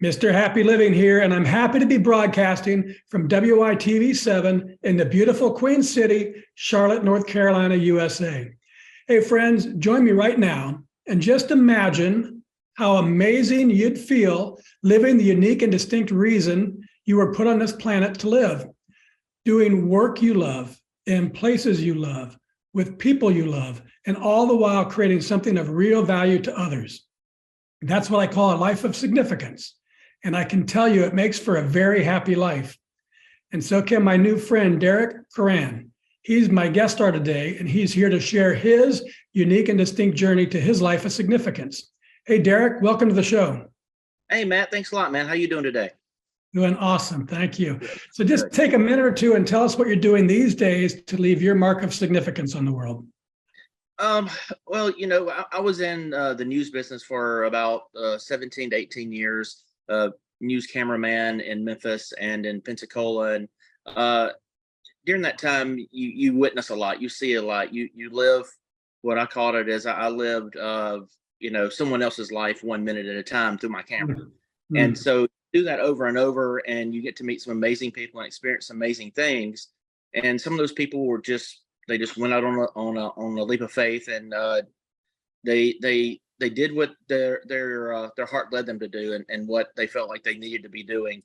Mr. Happy Living here, and I'm happy to be broadcasting from WITV7 in the beautiful Queen City, Charlotte, North Carolina, USA. Hey, friends, join me right now and just imagine how amazing you'd feel living the unique and distinct reason you were put on this planet to live, doing work you love, in places you love, with people you love, and all the while creating something of real value to others. That's what I call a life of significance. And I can tell you it makes for a very happy life. And so can my new friend, Derric Curran. He's my guest star today, and he's here to share his unique and distinct journey to his life of significance. Hey, Derric, welcome to the show. Hey, Matt, thanks a lot, man. How you doing today? Doing awesome. Thank you. So just take a minute or two and tell us what you're doing these days to leave your mark of significance on the world. Well, I was in the news business for about 17 to 18 years. News cameraman in Memphis and in Pensacola, and during that time you witness a lot, you see a lot, you live what I called it as I lived someone else's life 1 minute at a time through my camera. Mm-hmm. And so do that over and over, and you get to meet some amazing people and experience amazing things. And some of those people were just went out on a leap of faith, and they did what their heart led them to do, and what they felt like they needed to be doing.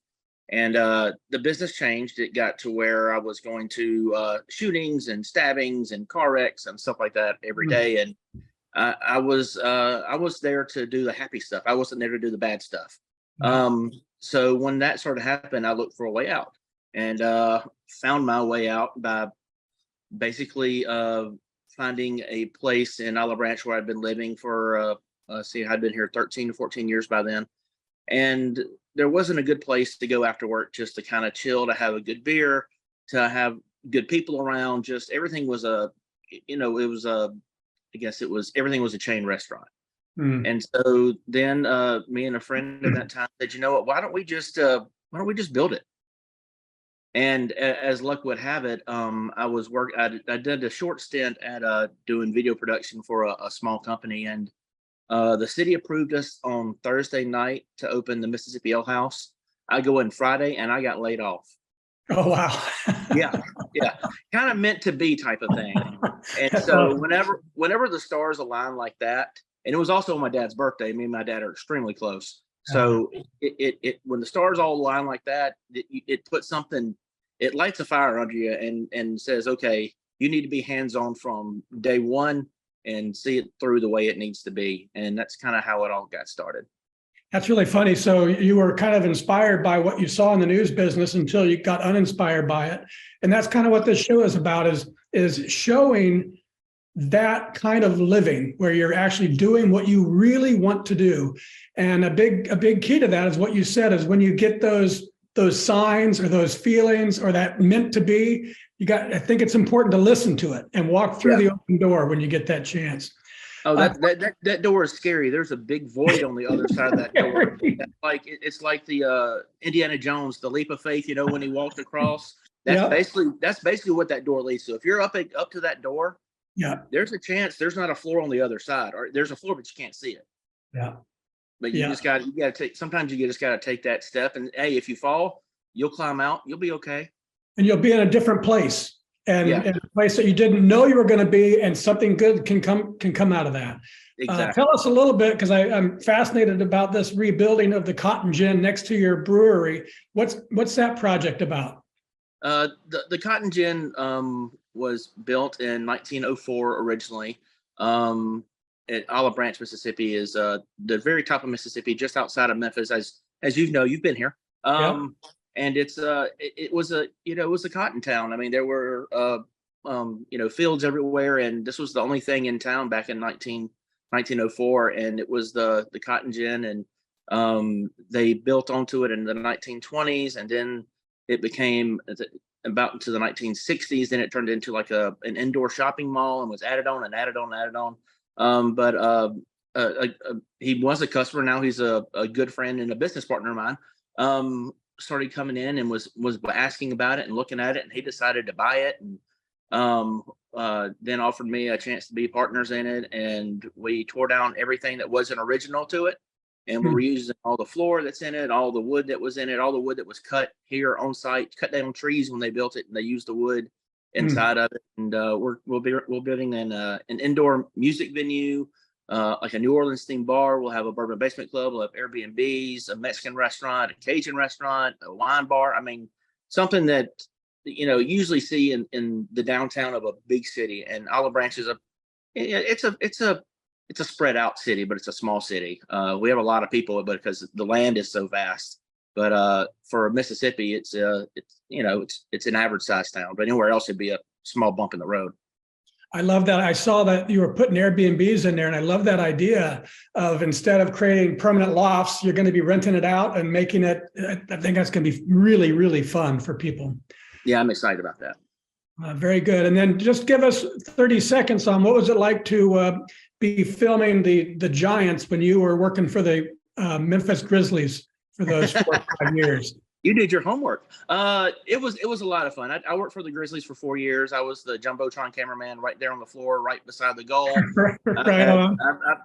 And the business changed. It got to where I was going to shootings and stabbings and car wrecks and stuff like that every day. And I was there to do the happy stuff. I wasn't there to do the bad stuff. So when that started to happen, I looked for a way out, and found my way out by basically finding a place in Olive Branch where I'd been living for I'd been here 13 to 14 years by then. And there wasn't a good place to go after work, just to kind of chill, to have a good beer, to have good people around. Just everything was everything was a chain restaurant. And so then me and a friend at that time said, you know what, why don't we just build it? And as luck would have it, I did a short stint at doing video production for a small company, and the city approved us on Thursday night to open the Mississippi Ale House. I go in Friday, and I got laid off. Oh, wow. yeah, kind of meant to be type of thing. And so whenever the stars align like that, and it was also my dad's birthday. Me and my dad are extremely close. So it when the stars all align like that, it puts something, it lights a fire under you and says, okay, you need to be hands-on from day one and see it through the way it needs to be. And that's kind of how it all got started. That's really funny. So you were kind of inspired by what you saw in the news business until you got uninspired by it. And that's kind of what this show is about, is showing that kind of living where you're actually doing what you really want to do. And a big key to that is what you said, is when you get those signs or those feelings or that meant to be, I think it's important to listen to it and walk through the open door when you get that chance. Oh, that door is scary. There's a big void on the other side of that door. It's like the Indiana Jones, the leap of faith, when he walked across. That's basically what that door leads to. If you're up to that door, there's a chance there's not a floor on the other side, or there's a floor, but you can't see it. Yeah. But you just got to take, sometimes you just got to take that step, and hey, if you fall, you'll climb out, you'll be okay. And you'll be in a different place, and a place that you didn't know you were going to be, and something good can come out of that. Exactly. Tell us a little bit, because I'm fascinated about this rebuilding of the Cotton Gin next to your brewery. What's that project about? The Cotton Gin was built in 1904 originally. At Olive Branch, Mississippi is the very top of Mississippi, just outside of Memphis, as you know, you've been here. And it was a cotton town. I mean, there were fields everywhere, and this was the only thing in town back in 1904, and it was the Cotton Gin, and they built onto it in the 1920s, and then it became about into the 1960s. Then it turned into like an indoor shopping mall, and was added on and added on and added on. But he was a customer. Now he's a good friend and a business partner of mine. Started coming in and was asking about it and looking at it, and he decided to buy it, and then offered me a chance to be partners in it. And we tore down everything that wasn't original to it and we're reusing all the floor that's in it, all the wood that was in it, all the wood that was cut here on site, cut down trees when they built it, and they used the wood inside of it. And we're building an indoor music venue, like a New Orleans themed bar. We'll have a bourbon basement club. We'll have Airbnbs, a Mexican restaurant, a Cajun restaurant, a wine bar. I mean, something that usually see in the downtown of a big city. And Olive Branch is it's a spread out city, but it's a small city. We have a lot of people, but because the land is so vast. But for Mississippi, it's an average size town. But anywhere else, it'd be a small bump in the road. I love that. I saw that you were putting Airbnbs in there, and I love that idea of, instead of creating permanent lofts, you're going to be renting it out and making it. I think that's going to be really, really fun for people. Yeah, I'm excited about that. Very good. And then just give us 30 seconds on what was it like to be filming the Giants when you were working for the Memphis Grizzlies for those 4 or 5 years. You did your homework. It was a lot of fun. I worked for the Grizzlies for 4 years. I was the jumbotron cameraman right there on the floor, right beside the goal.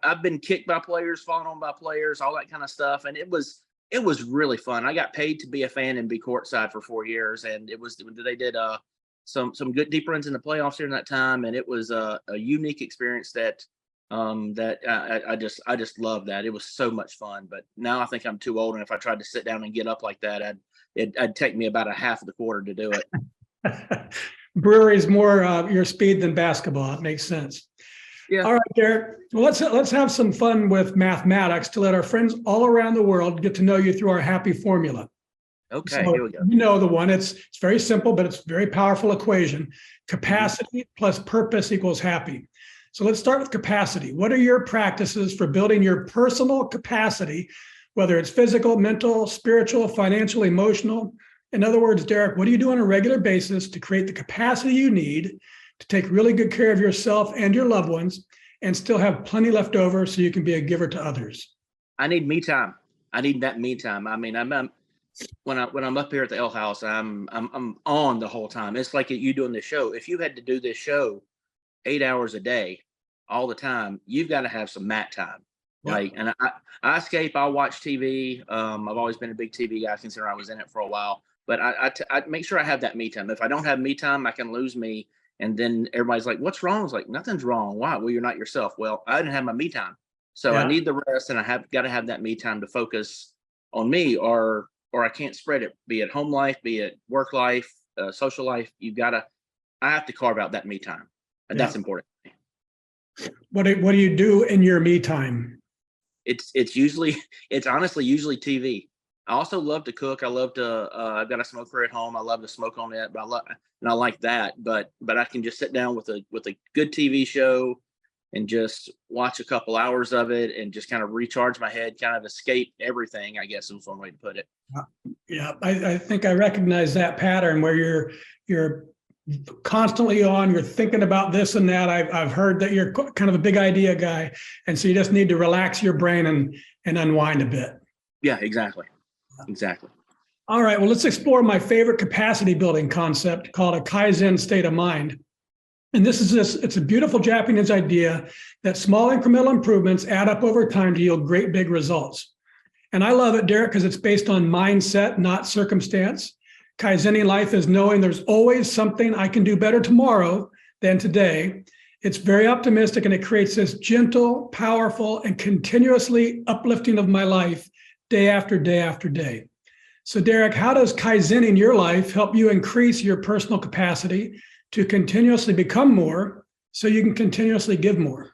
I've been kicked by players, fallen on by players, all that kind of stuff, and it was really fun. I got paid to be a fan and be courtside for 4 years, and they did some good deep runs in the playoffs during that time, and it was a unique experience that I just love that. It was so much fun. But now I think I'm too old, and if I tried to sit down and get up like that, it'd take me about a half of the quarter to do it. Brewery is more your speed than basketball. It makes sense. Yeah. All right, Derric. Well, let's have some fun with mathematics to let our friends all around the world get to know you through our happy formula. Okay, So here we go. You know the one. It's very simple, but it's a very powerful equation. Capacity plus purpose equals happy. So let's start with capacity. What are your practices for building your personal capacity, whether it's physical, mental, spiritual, financial, emotional? In other words, Derric, what do you do on a regular basis to create the capacity you need to take really good care of yourself and your loved ones and still have plenty left over so you can be a giver to others? I need me time. I need that me time. I mean, when I'm up here at the L House, I'm on the whole time. It's like you doing this show. If you had to do this show 8 hours a day, all the time, you've got to have some mat time. Yep. Like, and I escape. I'll watch TV. I've always been a big TV guy, considering I was in it for a while. But I make sure I have that me time. If I don't have me time, I can lose me. And then everybody's like, "What's wrong?" It's like, nothing's wrong. Why? Well, you're not yourself. Well, I didn't have my me time, so I need the rest, and I have got to have that me time to focus on me, or I can't spread it. Be it home life, be it work life, social life. I have to carve out that me time, and that's important. What do you do in your me time? It's honestly usually TV. I also love to cook. I love to. I've got a smoker at home. I love to smoke on it, but I like that. But I can just sit down with a good TV show and just watch a couple hours of it and just kind of recharge my head, kind of escape everything, I guess is one way to put it. Yeah, I think I recognize that pattern where you're constantly on, you're thinking about this and that. I've heard that you're kind of a big idea guy, and so you just need to relax your brain and unwind a bit. Yeah, exactly. All right, well, let's explore my favorite capacity building concept called a Kaizen state of mind. And it's a beautiful Japanese idea that small incremental improvements add up over time to yield great big results. And I love it, Derric, because it's based on mindset, not circumstance. Kaizening life is knowing there's always something I can do better tomorrow than today. It's very optimistic, and it creates this gentle, powerful, and continuously uplifting of my life day after day after day. So, Derric, how does Kaizening your life help you increase your personal capacity to continuously become more so you can continuously give more?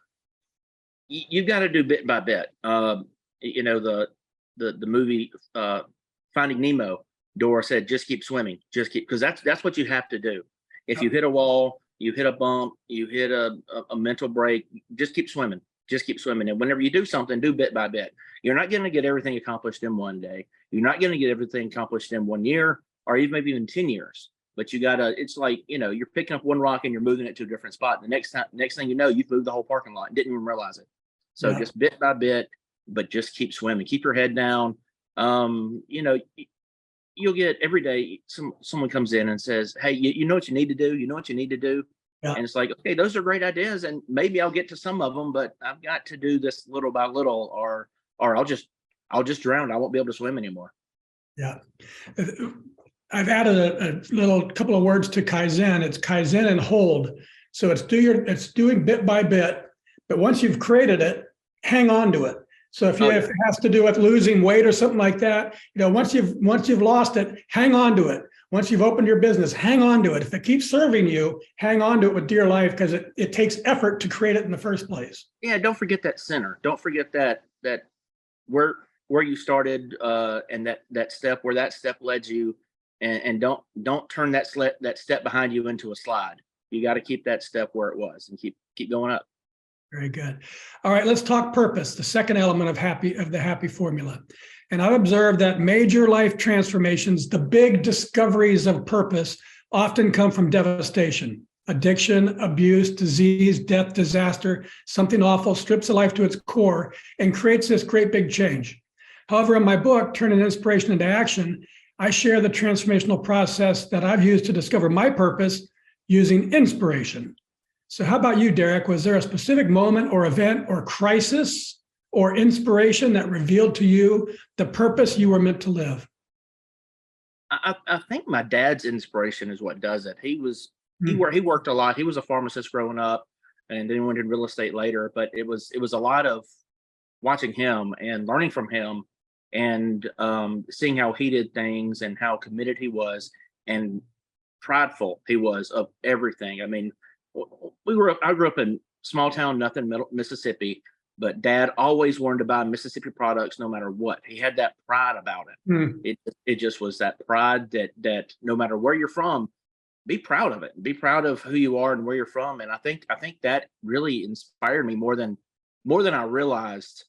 You've got to do bit by bit. The movie Finding Nemo, Dora said, just keep swimming, because that's what you have to do. If you hit a wall, you hit a bump, you hit a mental break, just keep swimming. And whenever you do something, do bit by bit. You're not going to get everything accomplished in one day. You're not going to get everything accomplished in 1 year, or even maybe even 10 years. But it's like, you're picking up one rock and you're moving it to a different spot. The next thing you know, you've moved the whole parking lot and didn't even realize it. So just bit by bit, but just keep swimming, keep your head down. You'll get every day someone comes in and says, "Hey, you know what you need to do? You know what you need to do?" Yeah. And it's like, okay, those are great ideas, and maybe I'll get to some of them, but I've got to do this little by little, or I'll just I'll just drown. I won't be able to swim anymore. Yeah. I've added a little couple of words to Kaizen. It's Kaizen and hold. So it's doing bit by bit, but once you've created it, hang on to it. So if it has to do with losing weight or something like that, once you've lost it, hang on to it. Once you've opened your business, hang on to it. If it keeps serving you, hang on to it with dear life, because it takes effort to create it in the first place. Yeah, don't forget that center. Don't forget that where you started, and that step, where that step led you, and don't turn that step behind you into a slide. You got to keep that step where it was and keep going up. Very good. All right, let's talk purpose, the second element of the happy formula. And I've observed that major life transformations, the big discoveries of purpose, often come from devastation. Addiction, abuse, disease, death, disaster, something awful strips a life to its core and creates this great big change. However, in my book, Turning Inspiration into Action, I share the transformational process that I've used to discover my purpose using inspiration. So how about you, Derric? Was there a specific moment or event or crisis or inspiration that revealed to you the purpose you were meant to live? I think my dad's inspiration is what does it. He worked a lot. He was a pharmacist growing up, and then went in real estate later. But it was a lot of watching him and learning from him, and seeing how he did things and how committed he was and prideful he was of everything. I mean, I grew up in small town, nothing, Mississippi, but Dad always wanted to buy Mississippi products no matter what. He had that pride about it. It just was that pride that no matter where you're from, be proud of it. Be proud of who you are and where you're from. And I think that really inspired me more than I realized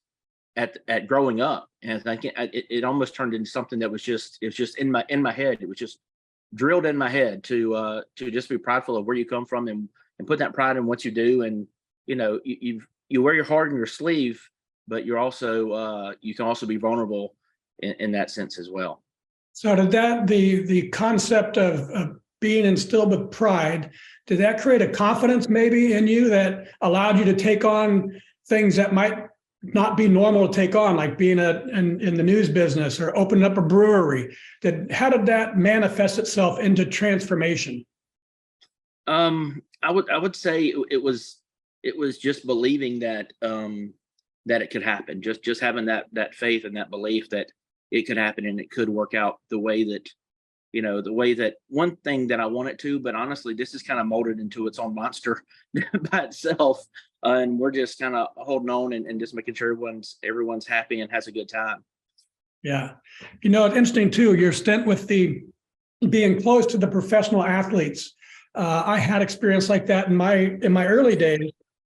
at growing up. And I think it almost turned into something that was just in my head. It was just drilled in my head to just be prideful of where you come from and put that pride in what you do. And you wear your heart on your sleeve, but you're also you can also be vulnerable in that sense as well. So did that the concept of being instilled with pride, did that create a confidence maybe in you that allowed you to take on things that might not be normal to take on, like being in the news business or opening up a brewery? How did that manifest itself into transformation? I would say it was just believing that it could happen, just having that faith and that belief that it could happen and it could work out the way that one thing that I want it to. But honestly, this is kind of molded into its own monster by itself. And we're just kind of holding on and just making sure everyone's happy and has a good time. Yeah. It's interesting too, your stint with the being close to the professional athletes. I had experience like that in my early days.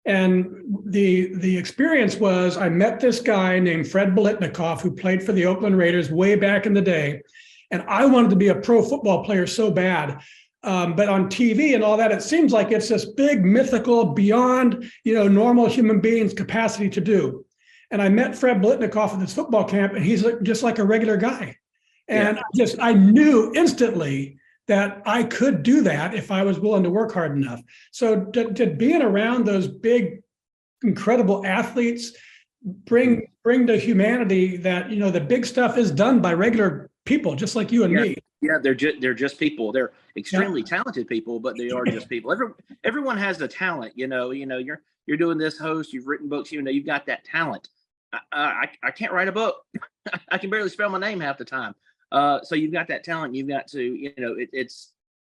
And the experience was I met this guy named Fred Biletnikoff, who played for the Oakland Raiders way back in the day. And I wanted to be a pro football player so bad. But on TV and all that, it seems like it's this big mythical beyond, normal human beings' capacity to do. And I met Fred Biletnikoff at this football camp, and he's just like a regular guy. And I knew instantly that I could do that if I was willing to work hard enough. So did being around those big, incredible athletes bring to humanity that, the big stuff is done by regular people, just like you and me? Yeah, they're just people. They're extremely talented people, but they are just people. Everyone has the talent. You're doing this host. You've written books. You've got that talent. I can't write a book. I can barely spell my name half the time. So you've got that talent. You've got to, it's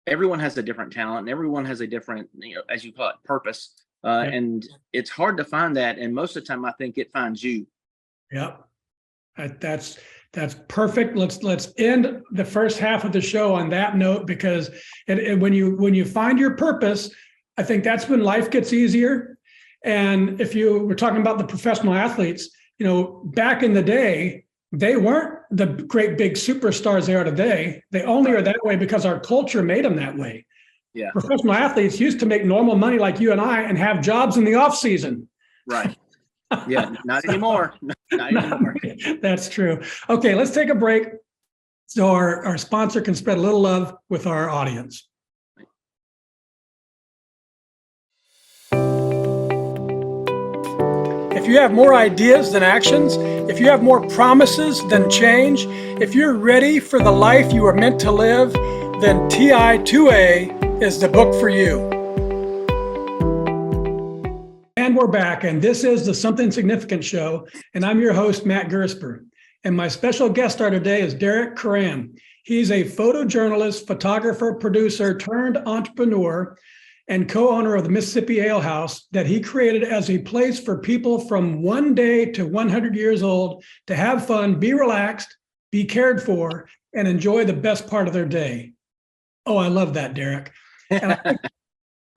everyone has a different talent, and everyone has a different, as you call it, purpose. And it's hard to find that. And most of the time, I think it finds you. Yeah, that's perfect. Let's end the first half of the show on that note, because when you find your purpose, I think that's when life gets easier. And if you were talking about the professional athletes, back in the day, they weren't the great big superstars they are today. They only are that way because our culture made them that way. Yeah. Professional athletes used to make normal money like you and I and have jobs in the off season. Right. Yeah, not anymore. Not anymore. That's true. Okay, let's take a break so our sponsor can spread a little love with our audience. If you have more ideas than actions, if you have more promises than change, if you're ready for the life you are meant to live, then TI2A is the book for you. And we're back, and this is the Something Significant Show, and I'm your host, Matt Gersper. And my special guest star today is Derric Curran. He's a photojournalist, photographer, producer, turned entrepreneur, and co-owner of the Mississippi Ale House that he created as a place for people from 1 day to 100 years old to have fun, be relaxed, be cared for, and enjoy the best part of their day. Oh, I love that, Derric. And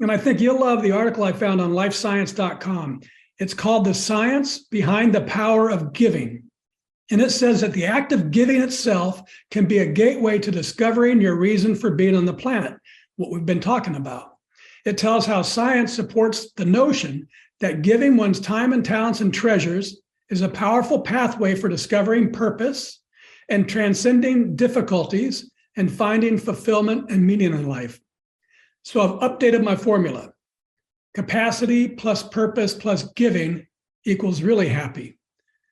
I think you'll love the article I found on lifescience.com. It's called The Science Behind the Power of Giving. And it says that the act of giving itself can be a gateway to discovering your reason for being on the planet, what we've been talking about. It tells how science supports the notion that giving one's time and talents and treasures is a powerful pathway for discovering purpose and transcending difficulties and finding fulfillment and meaning in life. So I've updated my formula. Capacity plus purpose plus giving equals really happy.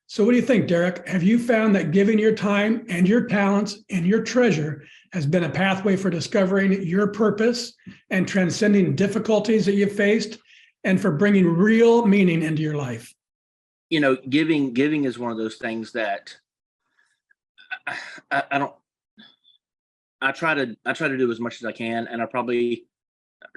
So what do you think, Derric? Have you found that giving your time and your talents and your treasure has been a pathway for discovering your purpose and transcending difficulties that you've faced and for bringing real meaning into your life? You know, giving is one of those things that I try to do as much as I can, and I probably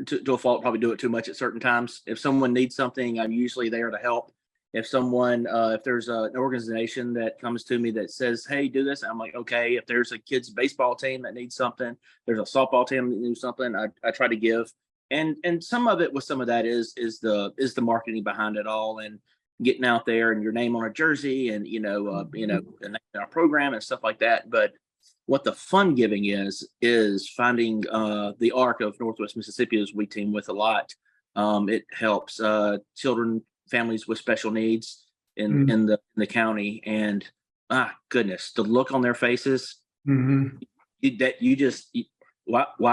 to a fault probably do it too much at certain times. If someone needs something, I'm usually there to help. If there's an organization that comes to me that says, hey, do this, I'm like, okay. If there's a kids baseball team that needs something, there's a softball team that needs something, I try to give. And some of that is the marketing behind it all, and getting out there and your name on a jersey and, and our program and stuff like that. But what the fun giving is finding the arc of Northwest Mississippi, as we team with a lot. It helps children, families with special needs in the county, and goodness, the look on their faces, why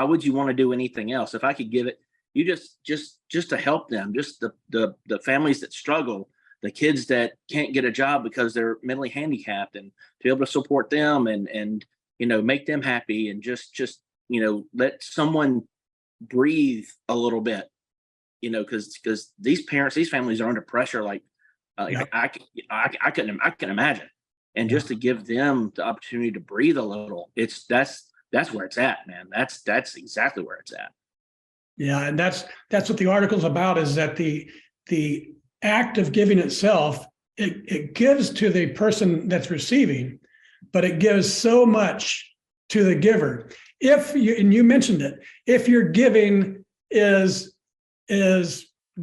would you want to do anything else? If I could give it, you just to help them, just the families that struggle, the kids that can't get a job because they're mentally handicapped, and to be able to support them and make them happy, and just let someone breathe a little bit. Because these families are under pressure. Like, I can imagine, and just to give them the opportunity to breathe a little, that's where it's at, man. That's exactly where it's at. Yeah, and that's what the article's about. Is that the act of giving itself, it gives to the person that's receiving, but it gives so much to the giver. And you mentioned it, if your giving is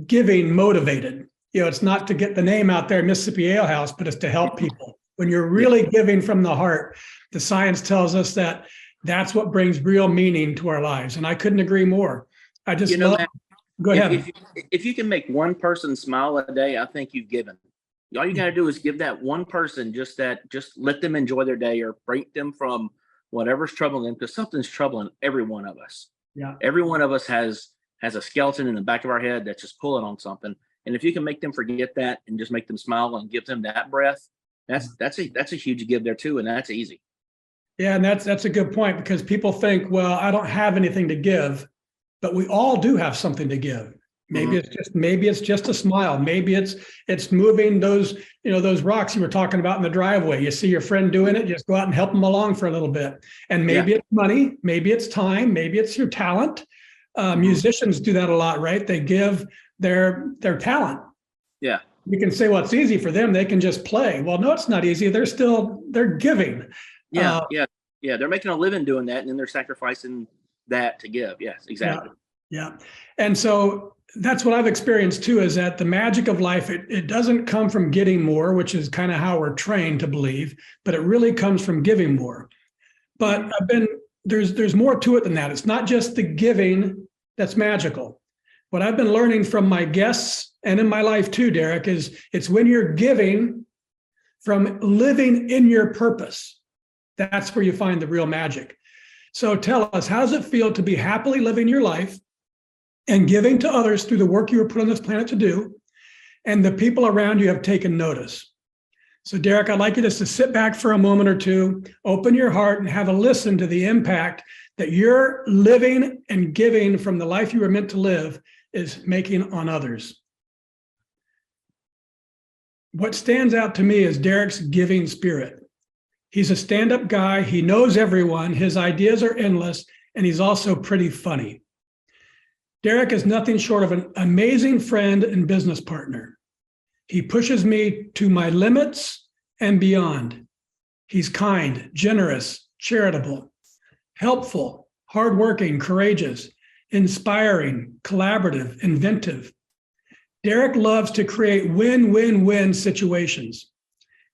giving motivated. It's not to get the name out there, Mississippi Ale House, but it's to help people. When you're really giving from the heart, the science tells us that that's what brings real meaning to our lives. And I couldn't agree more. I just love. Go ahead. If you can make one person smile a day, I think you've given. All you got to do is give that one person just let them enjoy their day, or break them from whatever's troubling them, because something's troubling every one of us. Yeah. Every one of us has a skeleton in the back of our head that's just pulling on something. And if you can make them forget that and just make them smile and give them that breath, that's a huge give there too. And that's easy. Yeah. And that's a good point, because people think, well, I don't have anything to give, but we all do have something to give. Maybe it's just a smile. Maybe it's moving those rocks you were talking about in the driveway. You see your friend doing it, just go out and help them along for a little bit. And maybe it's money, maybe it's time, maybe it's your talent. Musicians do that a lot, right? They give their talent. Yeah. You can say, well, it's easy for them. They can just play. Well, no, it's not easy. They're giving. Yeah. They're making a living doing that, and then they're sacrificing that to give. Yes, exactly. Yeah. And so that's what I've experienced too, is that the magic of life, it doesn't come from getting more, which is kind of how we're trained to believe, but it really comes from giving more. But there's more to it than that. It's not just the giving that's magical. What I've been learning from my guests and in my life too, Derric, is it's when you're giving from living in your purpose, that's where you find the real magic. So tell us, how does it feel to be happily living your life and giving to others through the work you were put on this planet to do? and the people around you have taken notice. So Derric, I'd like you just to sit back for a moment or two, open your heart and have a listen to the impact that your living and giving from the life you were meant to live is making on others. What stands out to me is Derric's giving spirit. He's a stand-up guy. He knows everyone. His ideas are endless, and he's also pretty funny. Derric is nothing short of an amazing friend and business partner. He pushes me to my limits and beyond. He's kind, generous, charitable, helpful, hardworking, courageous, inspiring, collaborative, inventive. Derric loves to create win-win-win situations.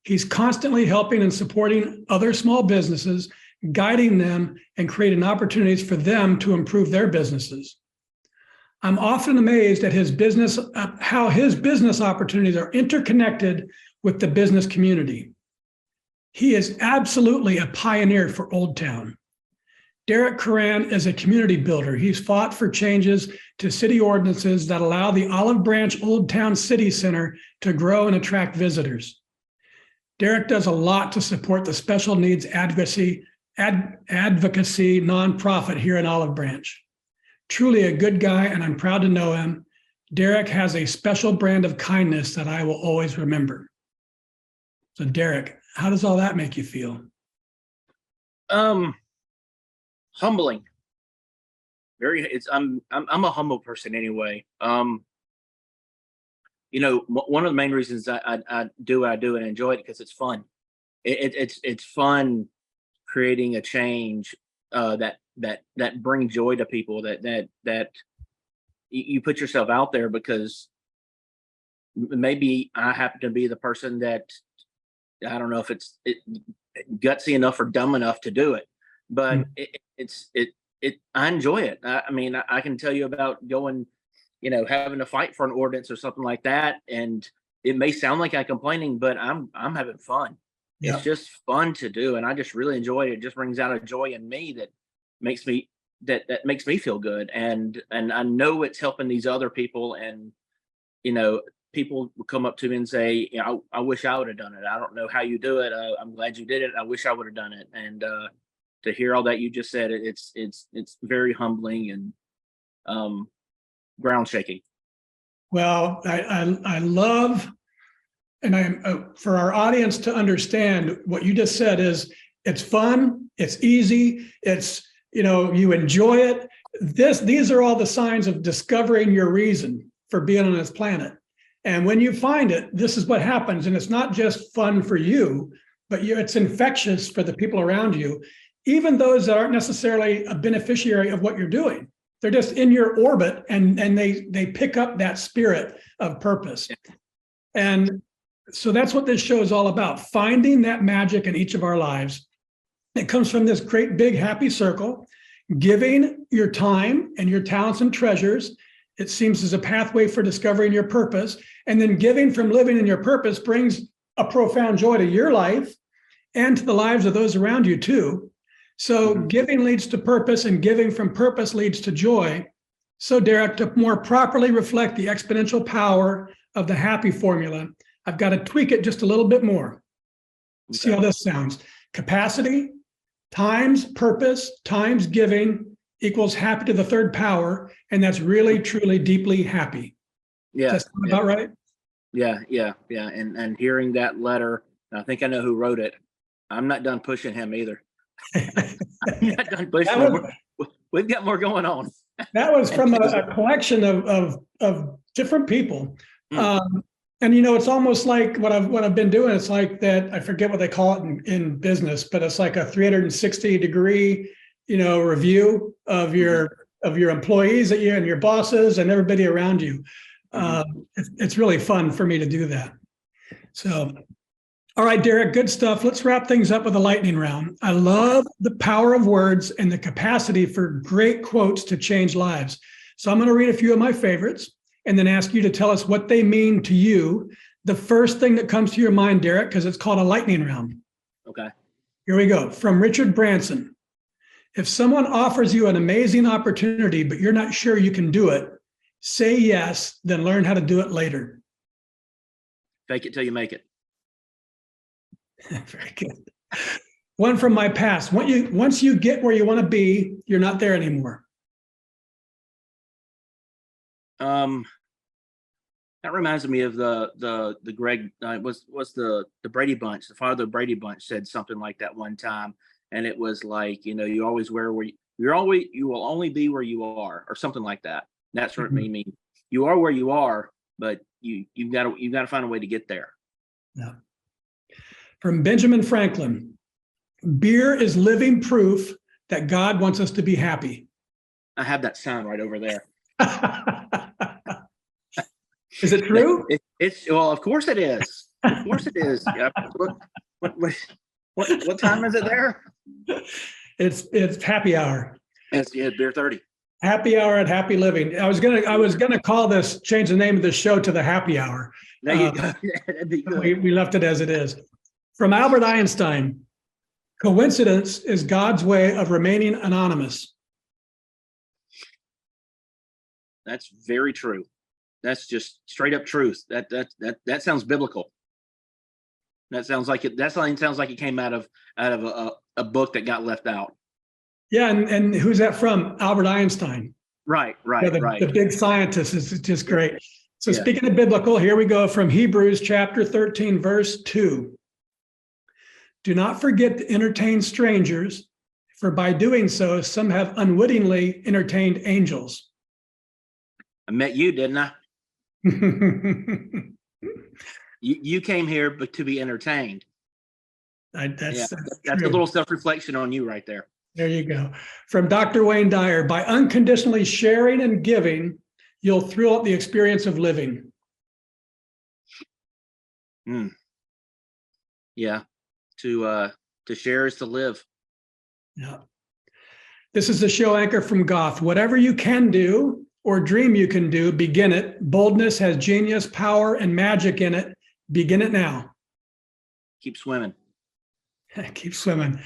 He's constantly helping and supporting other small businesses, guiding them and creating opportunities for them to improve their businesses. I'm often amazed at how his business opportunities are interconnected with the business community. He is absolutely a pioneer for Old Town. Derric Curran is a community builder. He's fought for changes to city ordinances that allow the Olive Branch Old Town City Center to grow and attract visitors. Derric does a lot to support the special needs advocacy nonprofit here in Olive Branch. Truly a good guy, and I'm proud to know him. Derric has a special brand of kindness that I will always remember. So Derric, how does all that make you feel? Humbling. I'm a humble person anyway. One of the main reasons I do and enjoy it because it's fun. It's fun creating a change that brings joy to people, that you put yourself out there, because maybe I happen to be the person that, I don't know if it's gutsy enough or dumb enough to do it, but I enjoy it. I mean, I can tell you about going, having to fight for an ordinance or something like that, and it may sound like I'm complaining, but I'm having fun. Yeah. It's just fun to do, and I just really enjoy it. It just brings out a joy in me that makes me feel good, and I know it's helping these other people. And people will come up to me and say, I wish I would have done it. I don't know how you do it. I'm glad you did it. I wish I would have done it. And to hear all that you just said, it's very humbling and ground shaking. Well, I love, and I'm for our audience to understand what you just said is it's fun, it's easy, it's, you enjoy it. These are all the signs of discovering your reason for being on this planet. And when you find it, this is what happens. And it's not just fun for you, but it's infectious for the people around you, even those that aren't necessarily a beneficiary of what you're doing. They're just in your orbit, and they pick up that spirit of purpose. And so that's what this show is all about, finding that magic in each of our lives. It comes from this great big happy circle, giving your time and your talents and treasures. It seems as a pathway for discovering your purpose. And then giving from living in your purpose brings a profound joy to your life and to the lives of those around you too. So giving leads to purpose, and giving from purpose leads to joy. So Derric, to more properly reflect the exponential power of the happy formula, I've got to tweak it just a little bit more. Okay. See how this sounds. Capacity times purpose times giving equals happy to the third power. And that's really, truly, deeply happy. Yeah. Does that sound about right? Yeah. And hearing that letter, I think I know who wrote it. I'm not done pushing him either. I'm not done pushing him. We've got more going on. That was from a collection of different people. And it's almost like what I've been doing. It's like that. I forget what they call it in business, but it's like a 360-degree, review of your employees and your bosses and everybody around you. It's really fun for me to do that. So, all right, Derric, good stuff. Let's wrap things up with a lightning round. I love the power of words and the capacity for great quotes to change lives. So I'm going to read a few of my favorites and then ask you to tell us what they mean to you. The first thing that comes to your mind, Derric, because it's called a lightning round. Okay. Here we go. From Richard Branson. If someone offers you an amazing opportunity, but you're not sure you can do it, say yes, then learn how to do it later. Fake it till you make it. Very good. One from my past. Once you get where you want to be, you're not there anymore. That reminds me of the Greg was the Brady Bunch. The father of the Brady Bunch said something like that one time, and it was like, you always you will only be where you are, or something like that. That's what it means. You are where you are, but you've got to find a way to get there. Yeah. From Benjamin Franklin, beer is living proof that God wants us to be happy. I have that sign right over there. Is it true? It's well, of course it is. Of course it is. Yeah. What time is it there? It's happy hour. It's beer 30. Happy hour at Happy Living. I was gonna call this, change the name of the show to the Happy Hour. There you go. That'd be good. We left it as it is. From Albert Einstein, coincidence is God's way of remaining anonymous. That's very true. That's just straight up truth. That sounds biblical. That sounds like it came out of a book that got left out. Yeah, and who's that from? Albert Einstein. Right. Yeah, Right. The big scientist is just great. So Yeah. Speaking of biblical, here we go from Hebrews chapter 13, verse 2. Do not forget to entertain strangers, for by doing so, some have unwittingly entertained angels. I met you, didn't I? You came here but to be entertained. That's a little self-reflection on you right there. There you go. From Dr. Wayne Dyer, by unconditionally sharing and giving, you'll thrill up the experience of living. Yeah. To share is to live. Yeah. This is the show anchor from Goth. Whatever you can do or dream you can do, begin it. Boldness has genius, power, and magic in it. Begin it now. Keep swimming. Keep swimming.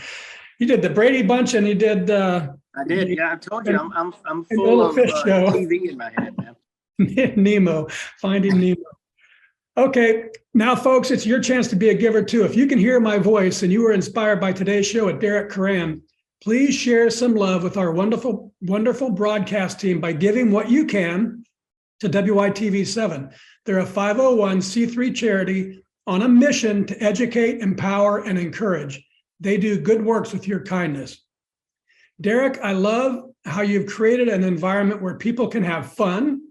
You did the Brady Bunch, and you did. I did. Yeah, I told you, I'm full of TV in my head, man. Nemo, Finding Nemo. Okay, now, folks, it's your chance to be a giver too. If you can hear my voice and you were inspired by today's show at Derric Curran, please share some love with our wonderful, wonderful broadcast team by giving what you can to WITV7. They're a 501c3 charity on a mission to educate, empower, and encourage. They do good works with your kindness. Derric, I love how you've created an environment where people can have fun,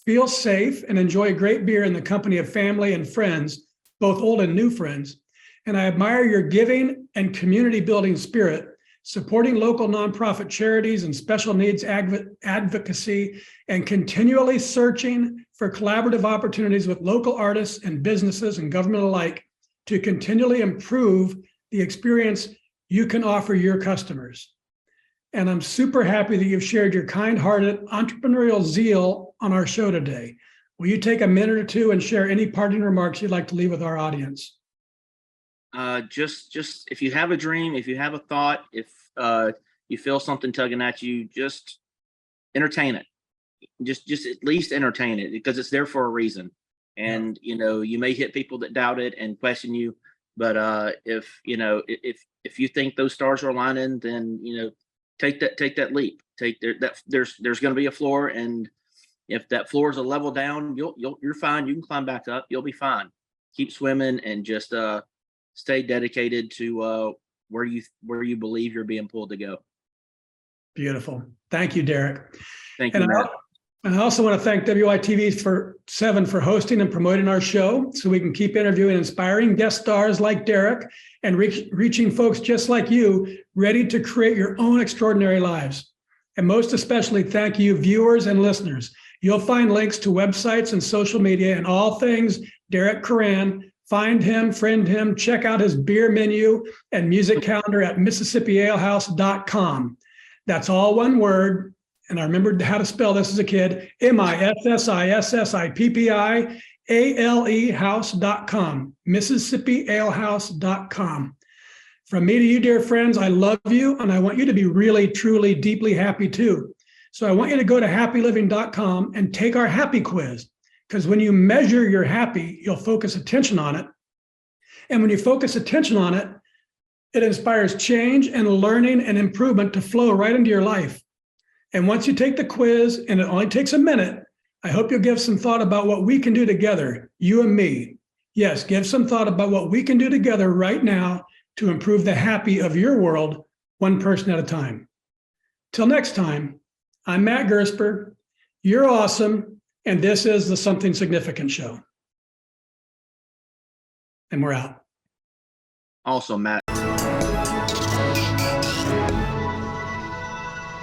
feel safe, and enjoy great beer in the company of family and friends, both old and new friends. And I admire your giving and community building spirit, supporting local nonprofit charities and special needs advocacy, and continually searching for collaborative opportunities with local artists and businesses and government alike to continually improve the experience you can offer your customers. And I'm super happy that you've shared your kind-hearted entrepreneurial zeal on our show today. Will you take a minute or two and share any parting remarks you'd like to leave with our audience? Just if you have a dream, if you have a thought, if you feel something tugging at you, just entertain it. Just at least entertain it, because it's there for a reason. And you may hit people that doubt it and question you, but if you think those stars are aligning, then take that leap. There's going to be a floor, and if that floor is a level down, you're fine. You can climb back up. You'll be fine. Keep swimming and just stay dedicated to where you believe you're being pulled to go. Beautiful. Thank you, Derric. Thank you, Matt. I also want to thank WITV7 for hosting and promoting our show so we can keep interviewing inspiring guest stars like Derric and reaching folks just like you, ready to create your own extraordinary lives. And most especially, thank you, viewers and listeners. You'll find links to websites and social media and all things Derric Curran. Find him, friend him, check out his beer menu and music calendar at MississippiAlehouse.com. That's all one word. And I remembered how to spell this as a kid, MississippiAlehouse.com, MississippiAlehouse.com. From me to you, dear friends, I love you, and I want you to be really, truly, deeply happy too. So I want you to go to happyliving.com and take our happy quiz. Because when you measure you're happy, you'll focus attention on it. And when you focus attention on it, it inspires change and learning and improvement to flow right into your life. And once you take the quiz, and it only takes a minute, I hope you'll give some thought about what we can do together, you and me. Yes, give some thought about what we can do together right now to improve the happy of your world, one person at a time. Till next time, I'm Matt Gersper. You're awesome. And this is the Something Significant Show. And we're out. Also, Matt.